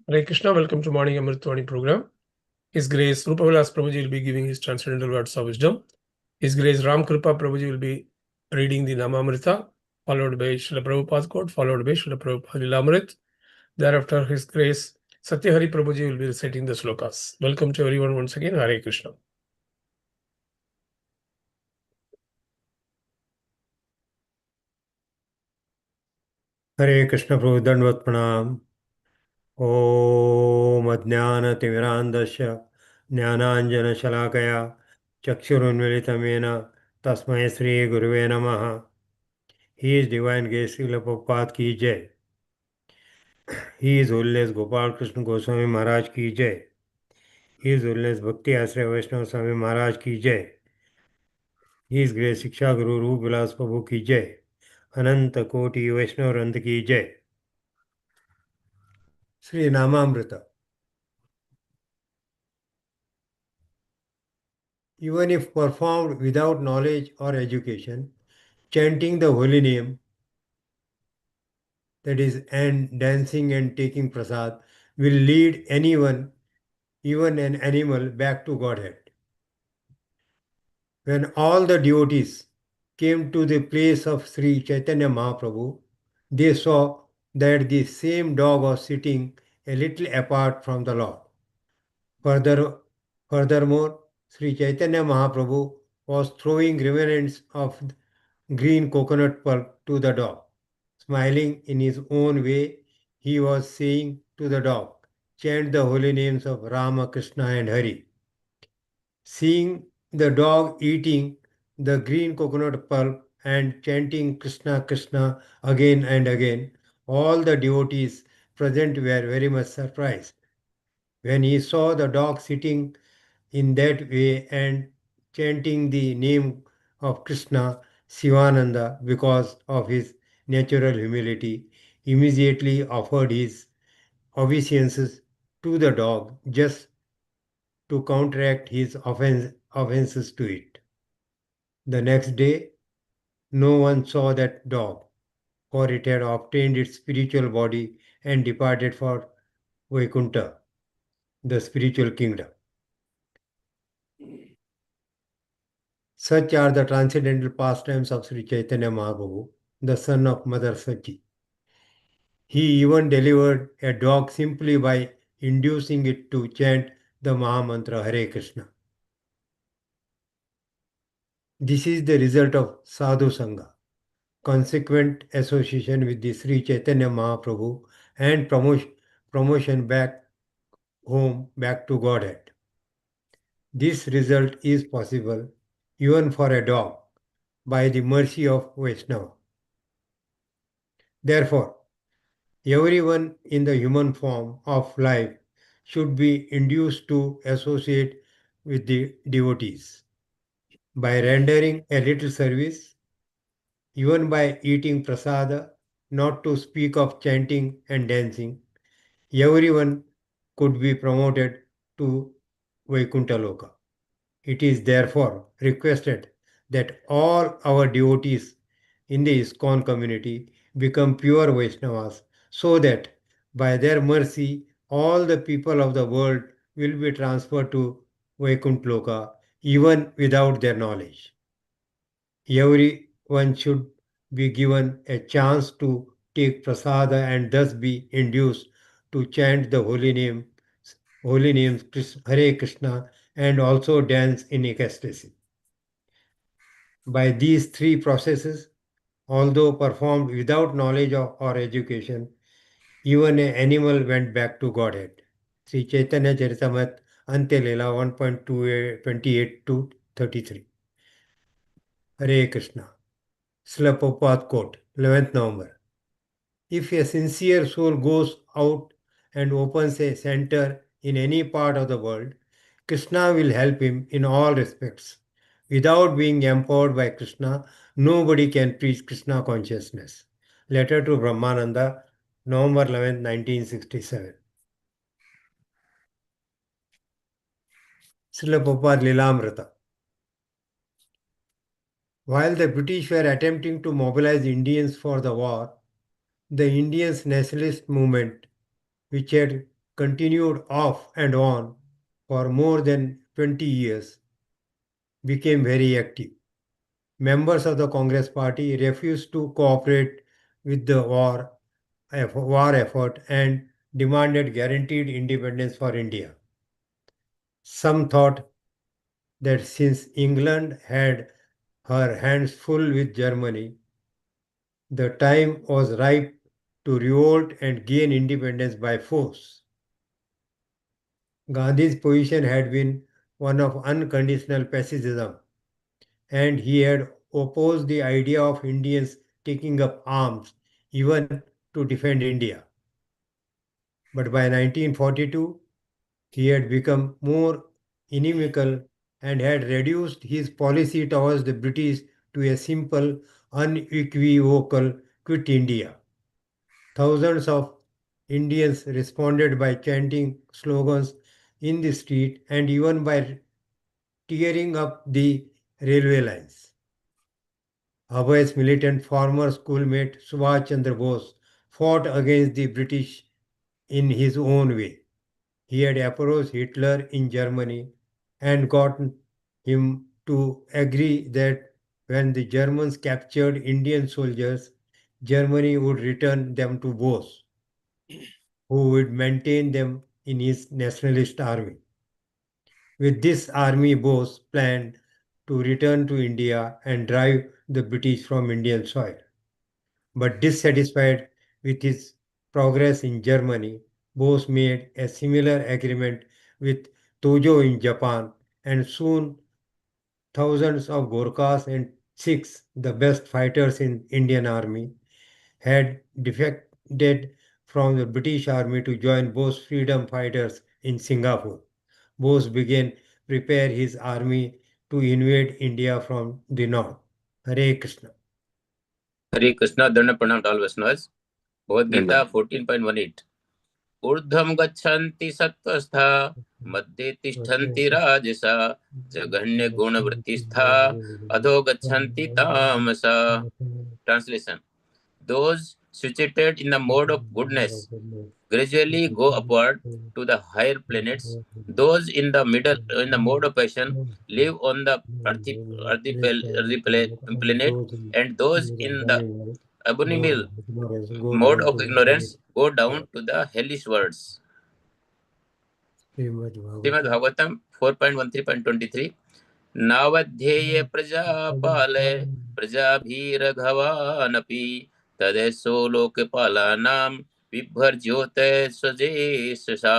Hare Krishna, welcome to Morning Amrut Vani program. His Grace Rupavilas Prabhuji will be giving his transcendental words of wisdom. His Grace Ram Kripa Prabhuji will be reading the Namamrita, followed by Srila Prabhupada quote, followed by Srila Prabhupada Lilamrit. Thereafter, His Grace Satyahari Prabhuji will be reciting the slokas. Welcome to everyone once again. Hare Krishna. हरे कृष्ण प्रभु दंडवत प्रणाम। ओम अज्ञानतिमिरान्धस्य ज्ञानाञ्जनशलाकया चक्षुरुन्मिलितं येन तस्मै श्रीगुरुवे नमः। He is divine grace Srila Prabhupada की जय। He is holiness Gopal Krishna Goswami Maharaj की जय। ही इज होलीनेस भक्ति आश्रय वैष्णव स्वामी महाराज की जय। ही इज ग्रेस शिक्षा गुरु रूप विलास प्रभु की जय। अनंत कोटि वैष्णव वृंद की जय। Shri नामामृत। Even if performed without knowledge or education, chanting the holy name, that is, and dancing and taking prasad, will lead anyone, even an animal, back to Godhead. When all the devotees came to the place of Sri Chaitanya Mahaprabhu, they saw that the same dog was sitting a little apart from the Lord. Further, Furthermore, Sri Chaitanya Mahaprabhu was throwing remnants of green coconut pulp to the dog. Smiling in his own way, he was saying to the dog, chant the holy names of Rama, Krishna, and Hari. Seeing the dog eating the green coconut pulp and chanting Krishna, Krishna again and again, all the devotees present were very much surprised. When he saw the dog sitting in that way and chanting the name of Krishna, Sivananda, because of his natural humility, immediately offered his obeisances to the dog just to counteract his offenses to it. The next day, no one saw that dog, for it had obtained its spiritual body and departed for Vaikuntha, the spiritual kingdom. Such are the transcendental pastimes of Sri Chaitanya Mahaprabhu, the son of Mother Sachi. He even delivered a dog simply by inducing it to chant the Mahamantra Hare Krishna. This is the result of Sadhu Sangha, consequent association with the Sri Chaitanya Mahaprabhu and promotion back home, back to Godhead. This result is possible even for a dog by the mercy of Vaishnava. Therefore, everyone in the human form of life should be induced to associate with the devotees. By rendering a little service, even by eating prasada, not to speak of chanting and dancing, everyone could be promoted to Vaikuntha Loka. It is therefore requested that all our devotees in the ISKCON community become pure Vaishnavas so that by their mercy all the people of the world will be transferred to Vaikuntha Loka even without their knowledge. Everyone should be given a chance to take prasada and thus be induced to chant the holy names Hare Krishna and also dance in ecstasy. By these three processes, although performed without knowledge or education, even an animal went back to Godhead. Sri Chaitanya Charitamrita Ante Leela 1.28 to 33. Hare Krishna. Srila Prabhupada quote, 11th November. If a sincere soul goes out and opens a center in any part of the world, Krishna will help him in all respects. Without being empowered by Krishna, nobody can preach Krishna consciousness. Letter to Brahmananda, November 11, 1967. Srila Prabhupada Lilamrita. While the British were attempting to mobilize Indians for the war, the Indians nationalist movement, which had continued off and on for more than 20 years, became very active. Members of the Congress party refused to cooperate with the war effort and demanded guaranteed independence for India. Some thought that since England had her hands full with Germany, the time was ripe to revolt and gain independence by force. Gandhi's position had been one of unconditional pacifism, and he had opposed the idea of Indians taking up arms even to defend India. But by 1942, he had become more inimical and had reduced his policy towards the British to a simple, unequivocal quit India. Thousands of Indians responded by chanting slogans in the street and even by tearing up the railway lines. Abhay's militant former schoolmate Subhash Chandra Bose fought against the British in his own way. He had approached Hitler in Germany and gotten him to agree that when the Germans captured Indian soldiers, Germany would return them to Bose, who would maintain them in his nationalist army. With this army, Bose planned to return to India and drive the British from Indian soil. But dissatisfied with his progress in Germany, Bose made a similar agreement with Tojo in Japan, and soon thousands of Gorkhas and Sikhs, the best fighters in Indian army, had defected from the British army to join Bose freedom fighters in Singapore. Bose began prepare his army to invade India from the north. Hare Krishna. हरे कृष्णा दंड प्रणाम to all listeners. Bhagavad Gita 14.18 ऊर्ध्वं गच्छन्ति सत्त्वस्था मध्ये तिष्ठन्ति राजसा जघन्य गुणवृत्तिस्था अधो गच्छन्ति तामसा. Translation: Those situated in the mode of goodness gradually go upward to the higher planets. Those in the middle, in the mode of passion, live on the earthy planet, and those in the abominable mode of ignorance go down to the hellish worlds. Srimad Bhagavatam 4.13.23 नावध्येय प्रजापालय प्रजाभीरघवानपि तदेसो लोकपालानां बिभर्ज्योते स्वजेशसा.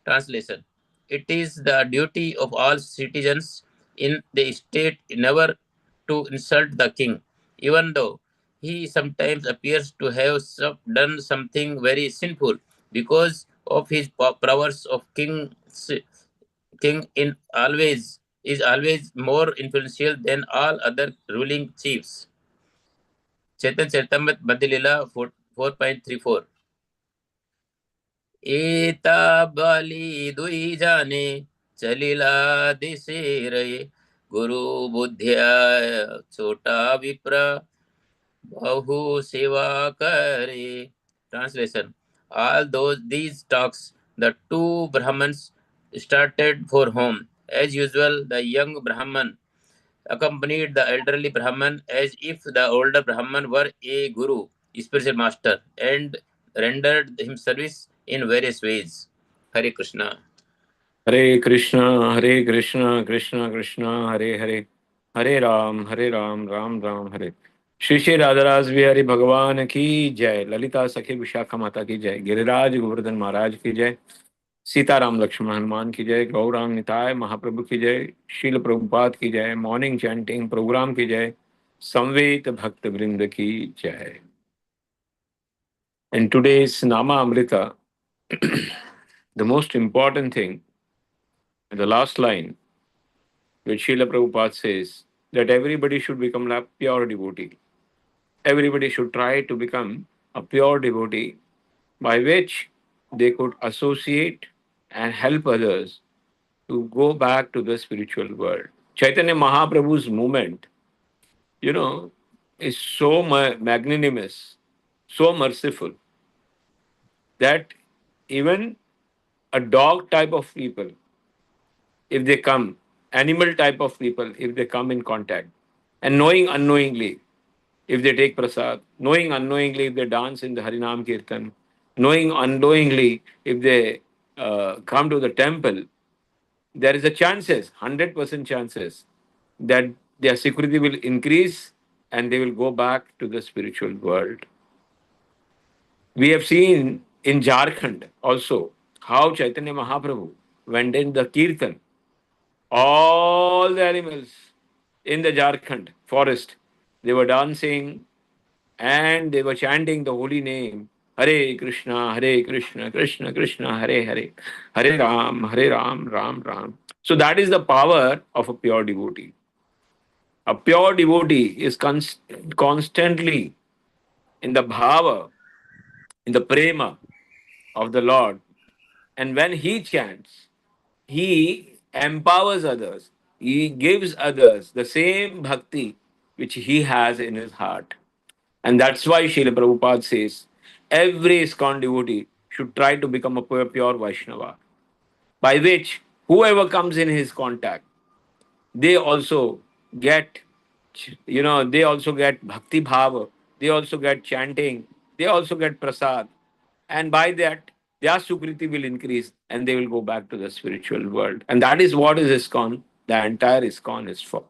Translation: It is the duty of all citizens in the state never to insult the king, even though he sometimes appears to have done something very sinful, because of his powers of king is always more influential than all other ruling chiefs. Chaitanya Charitamrita Madhya Leela 4.34 एता बलि दुई जाने चलिला दिसे रे गुरु बुद्धिया छोटा विप्र बहु सेवा करे. Translation: All these talks, the two Brahmans started for home. As usual, the young Brahman accompanied the elderly Brahman as if the older Brahman were a guru, spiritual master, and rendered him service in various ways. Hare Krishna. Hare Krishna, Hare Krishna, Krishna Krishna, Hare Hare, Hare Ram, Ram Ram, Hare. Shri Shri राधाराज Bihari भगवान की जय. ललिता सखी विशाखा माता की जय. गिरिराज गोवर्धन महाराज की जय. सीताराम लक्ष्मण हनुमान की जय. गौरांग निताय महाप्रभु की जय. शील प्रभुपाद की जय. मॉर्निंग चैंटिंग प्रोग्राम की जय. संवेद भक्त वृंद की जय. In today's Nama Amrita, the most important thing, the last line, which Srila Prabhupada says, that everybody should become a pure devotee. Everybody should try to become a pure devotee by which they could associate and help others to go back to the spiritual world. Chaitanya Mahaprabhu's movement, is so magnanimous, so merciful, that even a dog type of people, if they come, animal type of people, if they come in contact, and knowing unknowingly, if they take prasad, knowing unknowingly if they dance in the Harinam Kirtan, knowing unknowingly if they come to the temple, there is a chances, 100% chances that their security will increase and they will go back to the spiritual world. We have seen in Jharkhand also how Chaitanya Mahaprabhu went in the Kirtan. All the animals in the Jharkhand forest, they were dancing and they were chanting the holy name. Hare Krishna, Krishna Krishna, Hare Hare, Hare Ram, Ram Ram. So that is the power of a pure devotee. A pure devotee is constantly in the bhava, in the prema of the Lord. And when he chants, he empowers others. He gives others the same bhakti which he has in his heart. And that's why Srila Prabhupada says every ISKCON devotee should try to become a pure Vaishnava, by which whoever comes in his contact, they also get, they also get bhakti bhava, they also get chanting, they also get prasad. And by that, their sukriti will increase and they will go back to the spiritual world. And that is what is ISKCON. The entire ISKCON is for.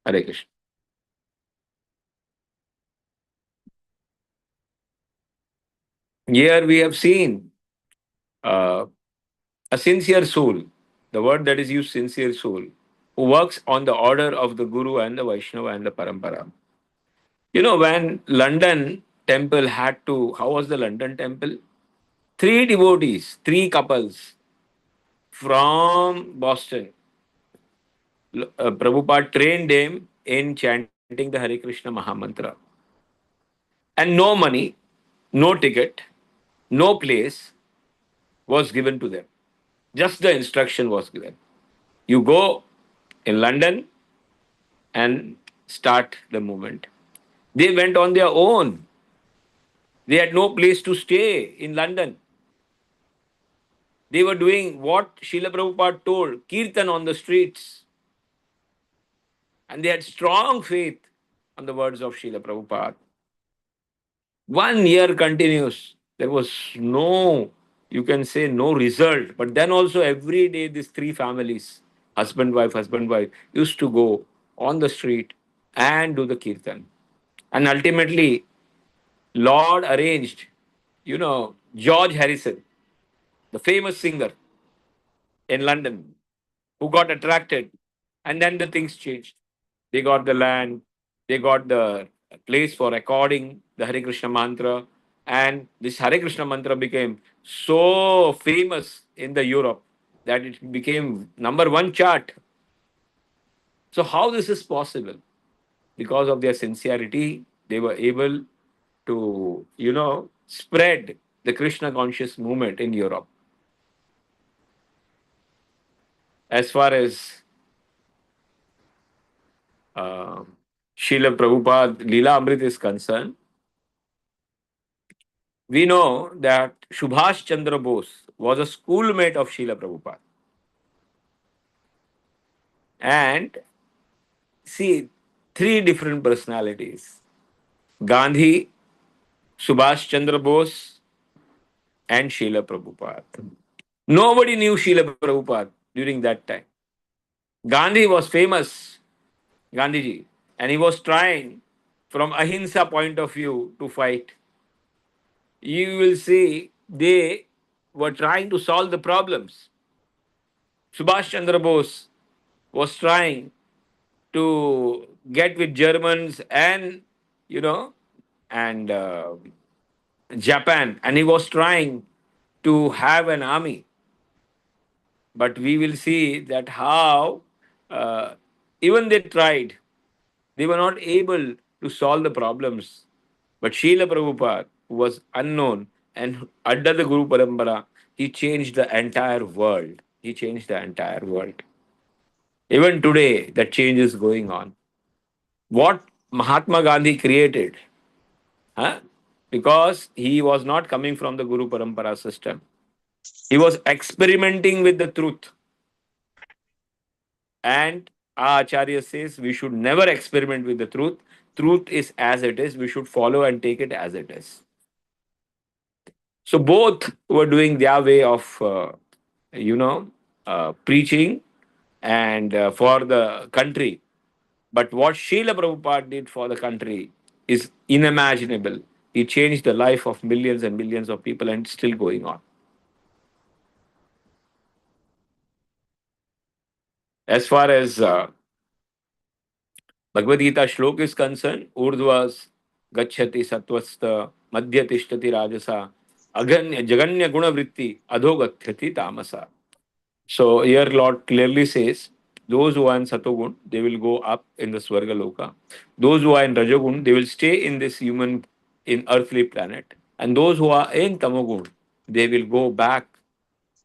Hare Krishna. Here we have seen uh, a sincere soul, the word that is used, sincere soul, who works on the order of the Guru and the Vaishnava and the Parampara. When London temple had to, how was the London temple? Three devotees, three couples from Boston. Prabhupada trained them in chanting the Hare Krishna Mahamantra. And no money, no ticket, no place was given to them. Just the instruction was given. You go in London and start the movement. They went on their own. They had no place to stay in London. They were doing what Srila Prabhupada told, Kirtan on the streets. And they had strong faith on the words of Srila Prabhupada. 1 year continues. There was no, you can say, no result. But then also every day these three families, husband, wife, used to go on the street and do the Kirtan. And ultimately, Lord arranged, George Harrison, the famous singer in London, who got attracted, and then the things changed. They got the land, they got the place for recording the Hare Krishna mantra, and this Hare Krishna mantra became so famous in the Europe that it became number one chart. So how this is possible? Because of their sincerity, they were able to, spread the Krishna conscious movement in Europe. As far as uh, Srila Prabhupada Leela Amrit is concerned, we know that Subhash Chandra Bose was a schoolmate of Srila Prabhupada. And see, three different personalities: Gandhi, Subhash Chandra Bose, and Srila Prabhupada. Nobody knew Srila Prabhupada during that time. Gandhi was famous, Gandhiji, and he was trying from ahimsa point of view to fight. You will see they were trying to solve the problems. Subhash Chandra Bose was trying to get with Germans and, you know, and Japan, and he was trying to have an army. But we will see that how even they tried, they were not able to solve the problems. But Srila Prabhupada, who was unknown and under the Guru Parampara, he changed the entire world. He changed the entire world. Even today, that change is going on. What Mahatma Gandhi created, huh? Because he was not coming from the Guru Parampara system. He was experimenting with the truth. And our Acharya says we should never experiment with the truth. Truth is as it is. We should follow and take it as it is. So both were doing their way of, preaching and for the country. But what Srila Prabhupada did for the country is unimaginable. He changed the life of millions and millions of people, and it's still going on. As far as Bhagavad Gita shlok is concerned, Urdhvas gacchati satvasta madhya tishtati rajasa aganya jaganya guna vritti adhogathyati tamasa. So here Lord clearly says, those who are in Satogun, they will go up in the Swarga Loka. Those who are in Rajogun, they will stay in this human, in earthly planet. And those who are in Tamogun, they will go back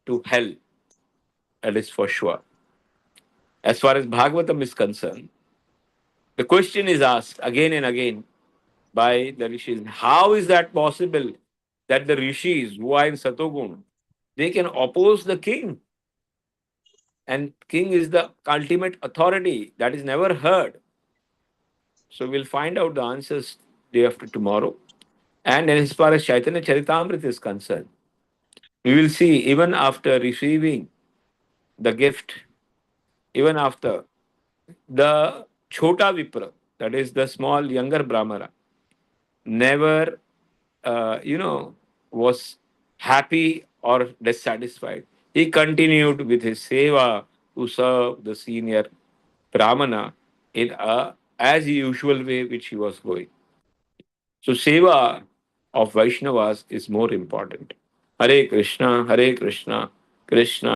to hell. That is for sure. As far as Bhagavatam is concerned, the question is asked again and again by the rishis. How is that possible that the rishis who are in Satogun, they can oppose the king? And king is the ultimate authority. That is never heard. So we'll find out the answers day after tomorrow. And as far as Chaitanya Charitamrita is concerned, we will see even after receiving the gift, even after the Chota Vipra, that is the small younger Brahmana, never, was happy or dissatisfied. He continued with his seva to serve the senior Brahmana in a as usual way which he was going. So seva of Vaishnavas is more important. Hare Krishna, Krishna